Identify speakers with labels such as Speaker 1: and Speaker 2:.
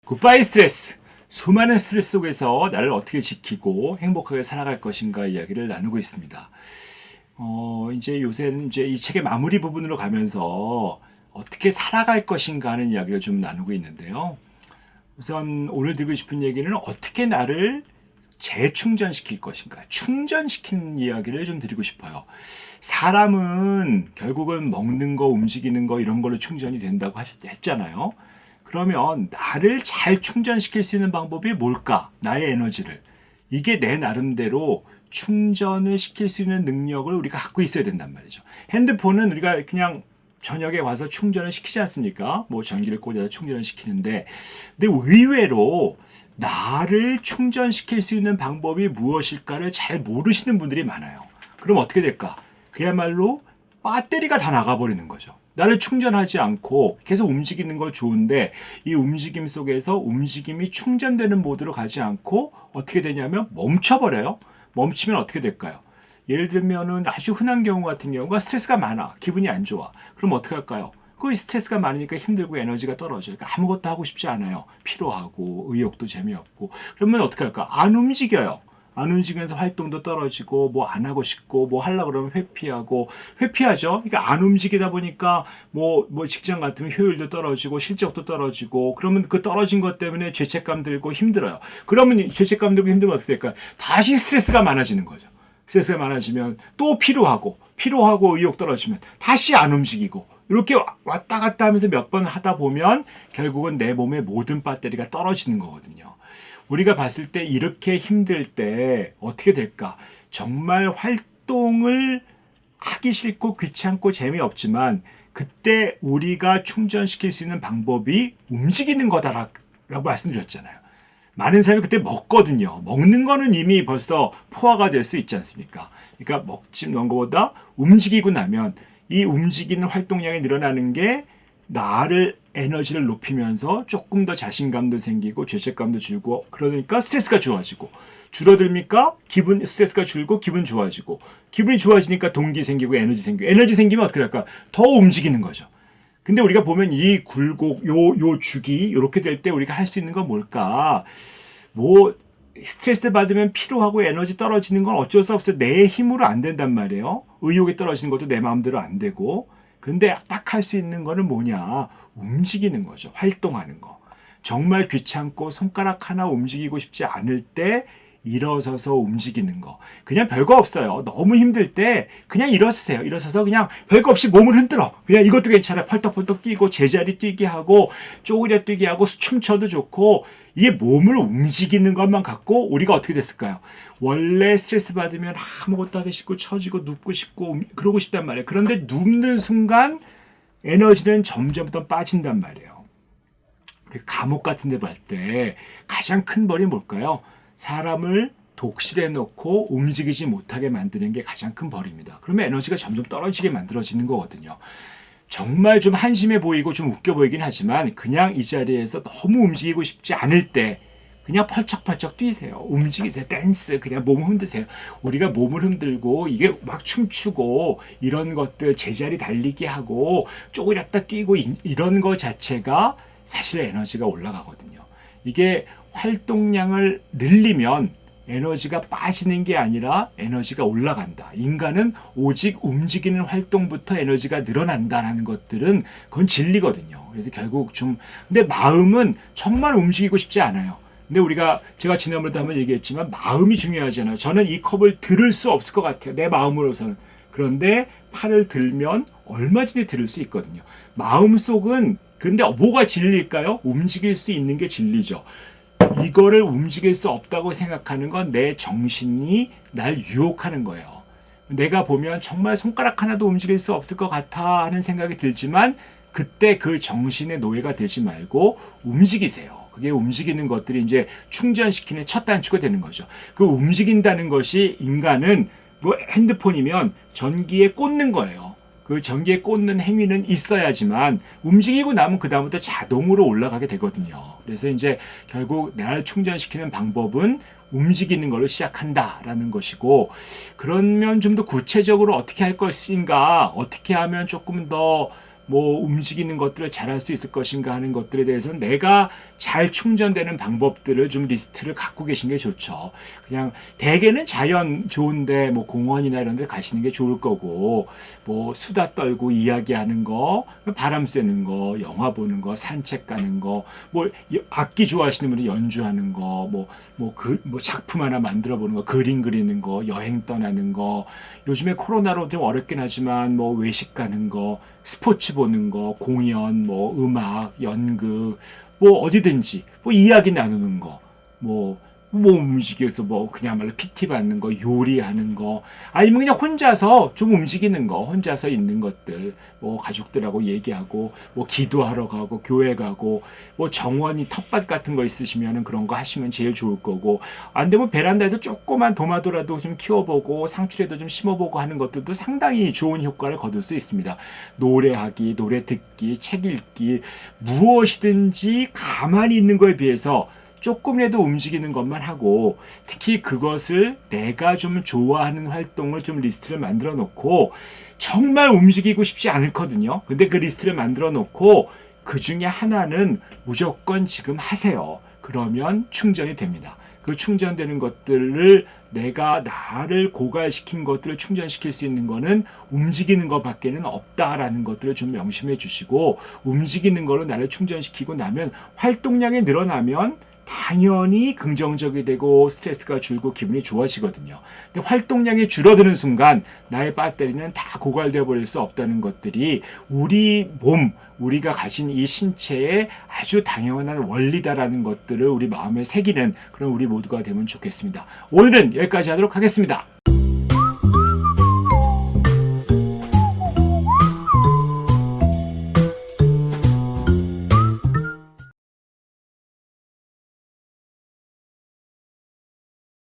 Speaker 1: 굿바이 스트레스. 수많은 스트레스 속에서 나를 어떻게 지키고 행복하게 살아갈 것인가 이야기를 나누고 있습니다. 이제 요새는 이제 이 책의 마무리 부분으로 가면서 어떻게 살아갈 것인가 하는 이야기를 좀 나누고 있는데요. 우선 오늘 드리고 싶은 얘기는 어떻게 나를 재충전시킬 것인가, 충전시키는 이야기를 좀 드리고 싶어요. 사람은 결국은 먹는 거, 움직이는 거 이런 걸로 충전이 된다고 했잖아요. 그러면 나를 잘 충전시킬 수 있는 방법이 뭘까? 나의 에너지를. 이게 내 나름대로 충전을 시킬 수 있는 능력을 우리가 갖고 있어야 된단 말이죠. 핸드폰은 우리가 그냥 저녁에 와서 충전을 시키지 않습니까? 뭐 전기를 꽂아서 충전을 시키는데, 근데 의외로 나를 충전시킬 수 있는 방법이 무엇일까를 잘 모르시는 분들이 많아요. 그럼 어떻게 될까? 그야말로 배터리가 다 나가버리는 거죠. 나를 충전하지 않고 계속 움직이는 걸 좋은데 이 움직임 속에서 움직임이 충전되는 모드로 가지 않고 어떻게 되냐면 멈춰버려요. 멈추면 어떻게 될까요? 예를 들면은 아주 흔한 경우 같은 경우가 스트레스가 많아. 기분이 안 좋아. 그럼 어떻게 할까요? 그 스트레스가 많으니까 힘들고 에너지가 떨어져요. 그러니까 아무것도 하고 싶지 않아요. 피로하고 의욕도 재미없고. 그러면 어떻게 할까? 안 움직여요. 안 움직이면서 활동도 떨어지고 뭐 안 하고 싶고 뭐 하려고 그러면 회피하죠. 그러니까 안 움직이다 보니까 뭐 직장 같으면 효율도 떨어지고 실적도 떨어지고 그러면 그 떨어진 것 때문에 죄책감 들고 힘들어요. 그러면 죄책감 들고 힘들면 어떻게 될까요? 다시 스트레스가 많아지는 거죠. 스트레스가 많아지면 또 피로하고 의욕 떨어지면 다시 안 움직이고 이렇게 왔다 갔다 하면서 몇 번 하다 보면 결국은 내 몸의 모든 배터리가 떨어지는 거거든요. 우리가 봤을 때 이렇게 힘들 때 어떻게 될까? 정말 활동을 하기 싫고 귀찮고 재미없지만 그때 우리가 충전시킬 수 있는 방법이 움직이는 거다라고 말씀드렸잖아요. 많은 사람이 그때 먹거든요. 먹는 거는 이미 벌써 포화가 될 수 있지 않습니까? 그러니까 먹지 않는 것보다 움직이고 나면 이 움직이는 활동량이 늘어나는 게 나를 에너지를 높이면서 조금 더 자신감도 생기고 죄책감도 줄고 그러니까 스트레스가 좋아지고 줄어들니까 스트레스가 줄고 기분 좋아지고 기분이 좋아지니까 동기 생기고 에너지 생기면 어떻게 될까? 더 움직이는 거죠. 근데 우리가 보면 이 굴곡 요 주기 이렇게 될 때 우리가 할 수 있는 건 뭘까? 뭐 스트레스 받으면 피로하고 에너지 떨어지는 건 어쩔 수 없어요. 내 힘으로 안 된단 말이에요. 의욕이 떨어지는 것도 내 마음대로 안 되고. 근데 딱 할 수 있는 거는 뭐냐? 움직이는 거죠. 활동하는 거. 정말 귀찮고 손가락 하나 움직이고 싶지 않을 때 일어서서 움직이는 거. 그냥 별거 없어요. 너무 힘들 때 그냥 일어서세요. 일어서서 그냥 별거 없이 몸을 흔들어. 그냥 이것도 괜찮아요. 펄떡펄떡 뛰고 제자리 뛰기 하고 쪼그려 뛰기 하고 춤춰도 좋고 이게 몸을 움직이는 것만 갖고 우리가 어떻게 됐을까요? 원래 스트레스 받으면 아무것도 하기 싫고 처지고 눕고 싶고 그러고 싶단 말이에요. 그런데 눕는 순간 에너지는 점점 더 빠진단 말이에요. 감옥 같은 데 갈 때 가장 큰 벌이 뭘까요? 사람을 독실해 놓고 움직이지 못하게 만드는 게 가장 큰 벌입니다. 그러면 에너지가 점점 떨어지게 만들어지는 거거든요. 정말 좀 한심해 보이고 좀 웃겨 보이긴 하지만 그냥 이 자리에서 너무 움직이고 싶지 않을 때 그냥 펄쩍펄쩍 뛰세요. 움직이세요. 댄스 그냥 몸을 흔드세요. 우리가 몸을 흔들고 이게 막 춤추고 이런 것들 제자리 달리기 하고 쪼그렸다 뛰고 이런 거 자체가 사실 에너지가 올라가거든요. 이게 활동량을 늘리면 에너지가 빠지는 게 아니라 에너지가 올라간다. 인간은 오직 움직이는 활동부터 에너지가 늘어난다라는 것들은 그건 진리거든요. 그래서 결국 근데 마음은 정말 움직이고 싶지 않아요. 근데 제가 지난번에도 한번 얘기했지만 마음이 중요하잖아요. 저는 이 컵을 들을 수 없을 것 같아요. 내 마음으로서는. 그런데 팔을 들면 얼마든지 들을 수 있거든요. 마음속은 근데 뭐가 진리일까요? 움직일 수 있는 게 진리죠. 이거를 움직일 수 없다고 생각하는 건 내 정신이 날 유혹하는 거예요. 내가 보면 정말 손가락 하나도 움직일 수 없을 것 같아 하는 생각이 들지만 그때 그 정신의 노예가 되지 말고 움직이세요. 그게 움직이는 것들이 이제 충전시키는 첫 단추가 되는 거죠. 그 움직인다는 것이 인간은 뭐 핸드폰이면 전기에 꽂는 거예요. 그 전기에 꽂는 행위는 있어야지만 움직이고 나면 그다음부터 자동으로 올라가게 되거든요. 그래서 이제 결국 나를 충전시키는 방법은 움직이는 걸로 시작한다라는 것이고 그러면 좀 더 구체적으로 어떻게 할 것인가 어떻게 하면 조금 더 뭐 움직이는 것들을 잘할 수 있을 것인가 하는 것들에 대해서는 내가 잘 충전되는 방법들을 좀 리스트를 갖고 계신 게 좋죠. 그냥 대개는 자연 좋은데 뭐 공원이나 이런 데 가시는 게 좋을 거고, 뭐 수다 떨고 이야기하는 거, 바람 쐬는 거, 영화 보는 거, 산책 가는 거, 뭐 악기 좋아하시는 분이 연주하는 거, 뭐 작품 하나 만들어 보는 거, 그림 그리는 거, 여행 떠나는 거, 요즘에 코로나로 좀 어렵긴 하지만 뭐 외식 가는 거, 스포츠 보는 거, 공연, 뭐 음악, 연극, 뭐 어디든지 뭐 이야기 나누는 거, 뭐 움직여서 뭐 그냥말로 PT 받는 거, 요리하는 거, 아니면 그냥 혼자서 좀 움직이는 거, 혼자서 있는 것들, 뭐 가족들하고 얘기하고, 뭐 기도하러 가고, 교회 가고, 뭐 정원이 텃밭 같은 거 있으시면은 그런 거 하시면 제일 좋을 거고, 안 되면 베란다에서 조그만 도마도라도 좀 키워보고, 상추라도 좀 심어보고 하는 것들도 상당히 좋은 효과를 거둘 수 있습니다. 노래하기, 노래 듣기, 책 읽기, 무엇이든지 가만히 있는 거에 비해서 조금이라도 움직이는 것만 하고, 특히 그것을 내가 좀 좋아하는 활동을 좀 리스트를 만들어 놓고, 정말 움직이고 싶지 않거든요. 근데 그 리스트를 만들어 놓고 그 중에 하나는 무조건 지금 하세요. 그러면 충전이 됩니다. 그 충전되는 것들을, 내가 나를 고갈시킨 것들을 충전시킬 수 있는 거는 움직이는 것밖에는 없다라는 것들을 좀 명심해 주시고, 움직이는 걸로 나를 충전시키고 나면, 활동량이 늘어나면 당연히 긍정적이 되고 스트레스가 줄고 기분이 좋아지거든요. 근데 활동량이 줄어드는 순간 나의 배터리는 다 고갈되어 버릴 수 없다는 것들이 우리 몸, 우리가 가진 이 신체의 아주 당연한 원리다라는 것들을 우리 마음에 새기는 그런 우리 모두가 되면 좋겠습니다. 오늘은 여기까지 하도록 하겠습니다.